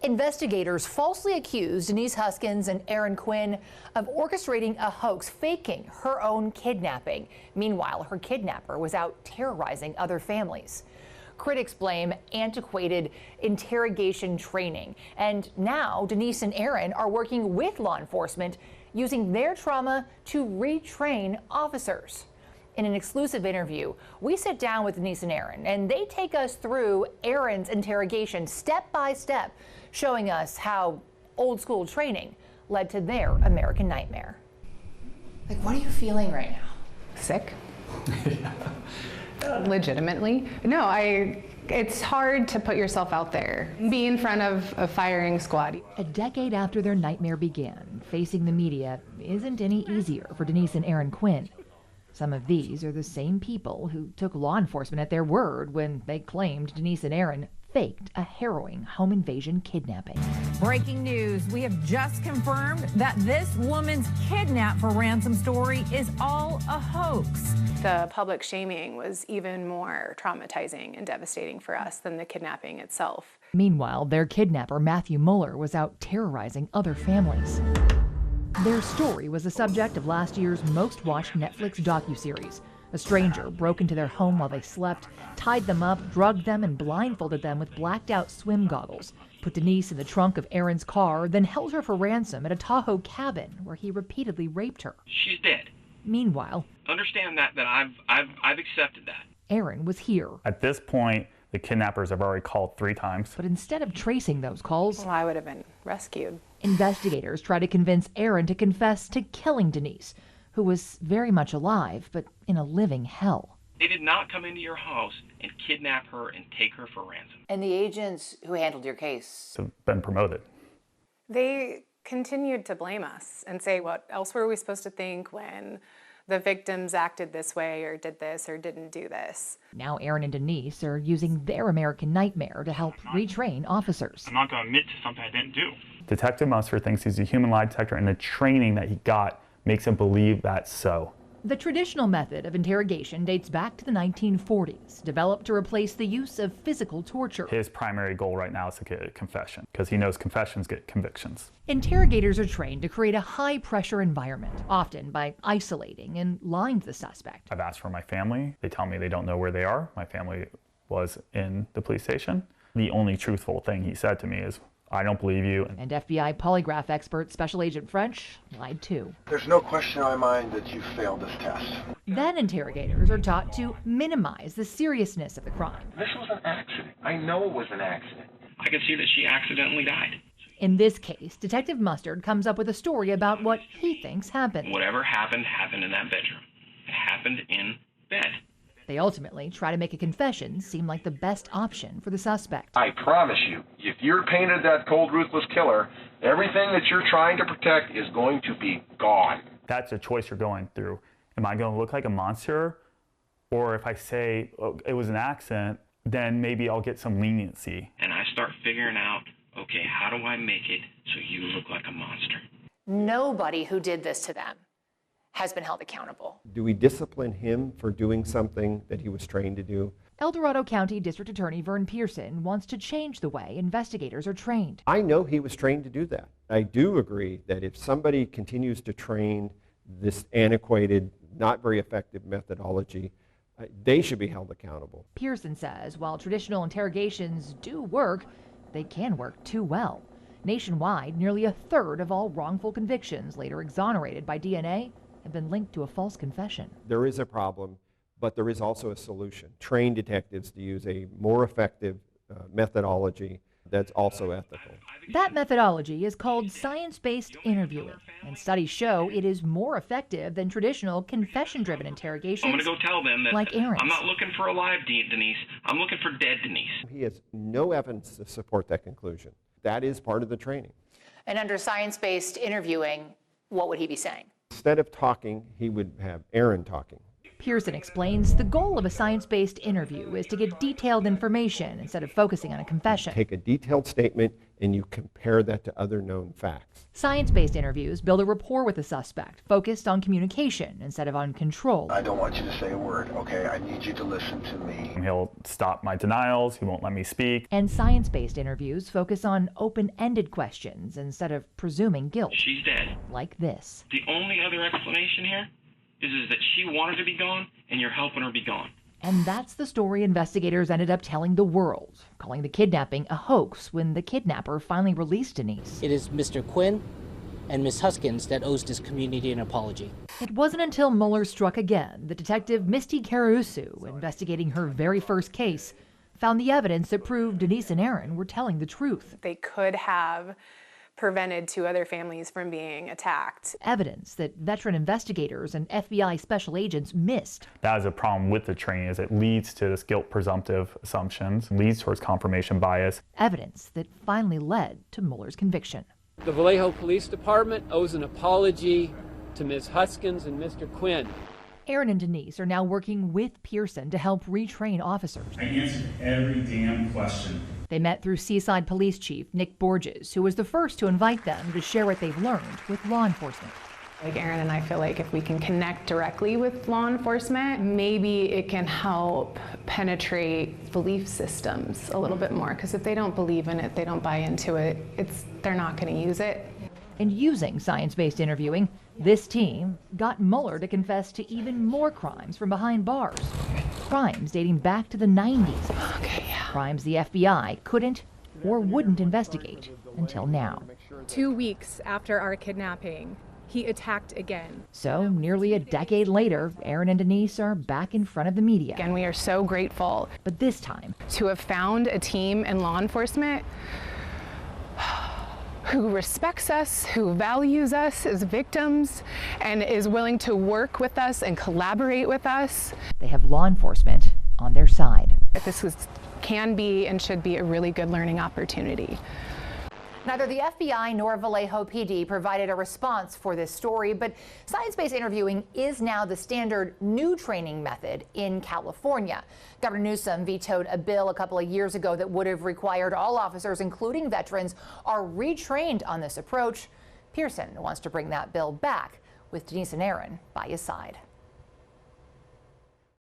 Investigators falsely accused Denise Huskins and Quinn of orchestrating a hoax, faking her own kidnapping. Meanwhile, her kidnapper was out terrorizing other families. Critics blame antiquated interrogation training. And now Denise and are working with law enforcement, using their trauma to retrain officers. In an exclusive interview, we sit down with Denise and they take us through Erin's interrogation step by step, showing us how old school training led to their American nightmare. Like, what are you feeling right now? Sick. Legitimately. No, it's hard to put yourself out there, be in front of a firing squad. A decade after their nightmare began, facing the media isn't any easier for Denise and Quinn. Some of these are the same people who took law enforcement at their word when they claimed Denise and faked a harrowing home invasion kidnapping. Breaking news, we have just confirmed that this woman's kidnap for ransom story is all a hoax. The public shaming was even more traumatizing and devastating for us than the kidnapping itself. Meanwhile, their kidnapper, Matthew Mueller, was out terrorizing other families. Their story was the subject of last year's most-watched Netflix docuseries. A stranger broke into their home while they slept, tied them up, drugged them, and blindfolded them with blacked-out swim goggles, put Denise in the trunk of Erin's car, then held her for ransom at a Tahoe cabin where he repeatedly raped her. She's dead. Meanwhile, understand that I've accepted that. Erin was here. At this point, the kidnappers have already called 3 times. But instead of tracing those calls, well, I would have been rescued. Investigators try to convince Erin to confess to killing Denise, who was very much alive, but in a living hell. They did not come into your house and kidnap her and take her for ransom. And the agents who handled your case have been promoted. They continued to blame us and say, what else were we supposed to think when the victims acted this way or did this or didn't do this? Now Erin and Denise are using their American nightmare to help retrain officers. I'm not going to admit to something I didn't do. Detective Musser thinks he's a human lie detector, and the training that he got makes him believe that's so. The traditional method of interrogation dates back to the 1940s, developed to replace the use of physical torture. His primary goal right now is to get a confession, because he knows confessions get convictions. Interrogators are trained to create a high-pressure environment, often by isolating and lying to the suspect. I've asked for my family. They tell me they don't know where they are. My family was in the police station. The only truthful thing he said to me is, I don't believe you. And FBI polygraph expert Special Agent French lied too. There's no question in my mind that you failed this test. Then interrogators are taught to minimize the seriousness of the crime. This was an accident. I know it was an accident. I can see that she accidentally died. In this case, Detective Mustard comes up with a story about what he thinks happened. Whatever happened, happened in that bedroom. It happened in bed. They ultimately try to make a confession seem like the best option for the suspect. I promise you, if you're painted that cold, ruthless killer, everything that you're trying to protect is going to be gone. That's a choice you're going through. Am I going to look like a monster? Or if I say, oh, it was an accident, then maybe I'll get some leniency. And I start figuring out, okay, how do I make it so you look like a monster? Nobody who did this to them has been held accountable. Do we discipline him for doing something that he was trained to do? El Dorado County District Attorney Vern Pearson wants to change the way investigators are trained. I know he was trained to do that. I do agree that if somebody continues to train this antiquated, not very effective methodology, they should be held accountable. Pearson says while traditional interrogations do work, they can work too well. Nationwide, nearly a third of all wrongful convictions later exonerated by DNA have been linked to a false confession. There is a problem, but there is also a solution. Train detectives to use a more effective methodology that's also ethical. That methodology is called science-based interviewing, and studies show it is more effective than traditional confession-driven interrogations. I'm going to go tell them that like Erin's. I'm not looking for alive Denise, I'm looking for dead Denise. He has no evidence to support that conclusion. That is part of the training. And under science-based interviewing, what would he be saying? Instead of talking, he would have Erin talking. Pearson explains the goal of a science-based interview is to get detailed information instead of focusing on a confession. Take a detailed statement and you compare that to other known facts. Science-based interviews build a rapport with the suspect, focused on communication instead of on control. I don't want you to say a word, okay? I need you to listen to me. He'll stop my denials, he won't let me speak. And science-based interviews focus on open-ended questions instead of presuming guilt. She's dead. Like this. The only other explanation here is that she wanted to be gone and you're helping her be gone. And that's the story investigators ended up telling the world, calling the kidnapping a hoax when the kidnapper finally released Denise. It is Mr. Quinn and Ms. Huskins that owes this community an apology. It wasn't until Mueller struck again that Detective Misty Caruso, investigating her very first case, found the evidence that proved Denise and Aaron were telling the truth. They could have prevented two other families from being attacked. Evidence that veteran investigators and FBI special agents missed. That is a problem with the training, is it leads to this guilt presumptive assumptions, leads towards confirmation bias. Evidence that finally led to Mueller's conviction. The Vallejo Police Department owes an apology to Ms. Huskins and Mr. Quinn. Aaron and Denise are now working with Pearson to help retrain officers. I answered every damn question. They met through Seaside Police Chief Nick Borges, who was the first to invite them to share what they've learned with law enforcement. Like Aaron and I feel like if we can connect directly with law enforcement, maybe it can help penetrate belief systems a little bit more. Because if they don't believe in it, they don't buy into it, they're not going to use it. And using science-based interviewing, this team got Mueller to confess to even more crimes from behind bars. Crimes dating back to the 90s. Okay, yeah. Crimes the FBI couldn't or wouldn't investigate until now. 2 weeks after our kidnapping, he attacked again. So, nearly a decade later, Aaron and Denise are back in front of the media. And we are so grateful. But this time, to have found a team in law enforcement who respects us, who values us as victims, and is willing to work with us and collaborate with us. They have law enforcement on their side. This can be and should be a really good learning opportunity. Neither the FBI nor Vallejo PD provided a response for this story, but science-based interviewing is now the standard new training method in California. Governor Newsom vetoed a bill a couple of years ago that would have required all officers, including veterans, are retrained on this approach. Pearson wants to bring that bill back with Denise and Aaron by his side.